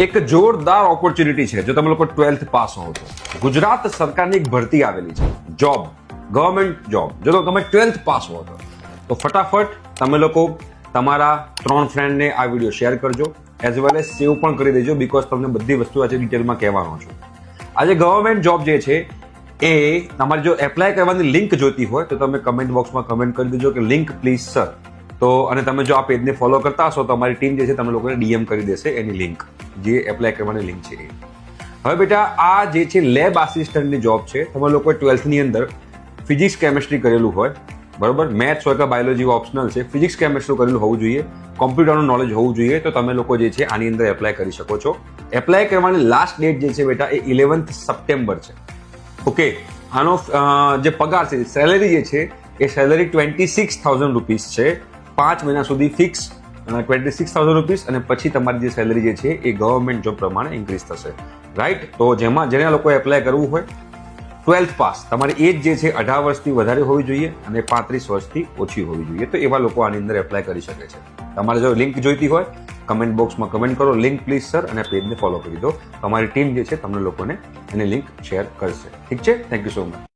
એક જોરદાર ઓપોર્ચ્યુનિટી છે જો તમે લોકો 12th પાસ હો તો ગુજરાત સરકારની એક ભરતી આવેલી છે જોબ ગવર્મેન્ટ જોબ જો તમે 12th પાસ હો તો ફટાફટ તમે લોકો તમારા 3 ફ્રેન્ડને આ વિડીયો શેર કરજો એઝ વેલ એઝ સેવ પણ કરી દેજો બીકોઝ તમને બધી વસ્તુ આજે ડિટેલમાં કહેવાનો છું. આજે ગવર્મેન્ટ જોબ જે છે એ તમારે જો એપ્લાય કરવાની લિંક જોઈતી હોય તો તમે કમેન્ટ બોક્સમાં કમેન્ટ કરી દેજો કે લિંક પ્લીઝ સર. તો અને તમે જો આ પેજને ફોલો કરતા હશો તો અમારી ટીમ જે છે તમે લોકોને ડીએમ કરી દેશે એની લિંક જે એપ્લાય કરવાની લિંક છે એ. હવે બેટા આ જે છે લેબ આસિસ્ટન્ટની જોબ છે તમે લોકોએ 12th ની અંદર ફિઝિક્સ કેમેસ્ટ્રી કરેલું હોય બરોબર, મેથ્સ હોય કે બાયોલોજી ઓપ્શનલ છે, ફિઝિક્સ કેમેસ્ટ્રી કરેલું હોવું જોઈએ, કોમ્પ્યુટરનું નોલેજ હોવું જોઈએ તો તમે લોકો જે છે આની અંદર એપ્લાય કરી શકો છો. એપ્લાય કરવાની લાસ્ટ ડેટ જે છે બેટા એ 11th સપ્ટેમ્બર છે. ઓકે, આનો જે પગાર છે સેલેરી જે છે એ સેલેરી 26,000 રૂપીસ છે 5 મહિના સુધી ફિક્સ 26,000 રૂપીસ અને પછી તમારી જે સેલેરી જે છે એ ગવર્મેન્ટ જોબ પ્રમાણે ઇન્ક્રીઝ થશે. રાઈટ, તો જેના લોકો એપ્લાય કરવું હોય 12th પાસ, તમારી એજ જે છે 18 વર્ષથી વધારે હોવી જોઈએ અને 35 વર્ષથી ઓછી હોવી જોઈએ તો એવા લોકો આની અંદર એપ્લાય કરી શકે છે. તમારે જો લિંક જોઈતી હોય કમેન્ટ બોક્સમાં કમેન્ટ કરો લિંક પ્લીઝ સર અને પેજને ફોલો કરી દો. તમારી ટીમ જે છે તમને લોકોને એની લિંક શેર કરશે. ઠીક છે, થેન્ક યુ સો મચ.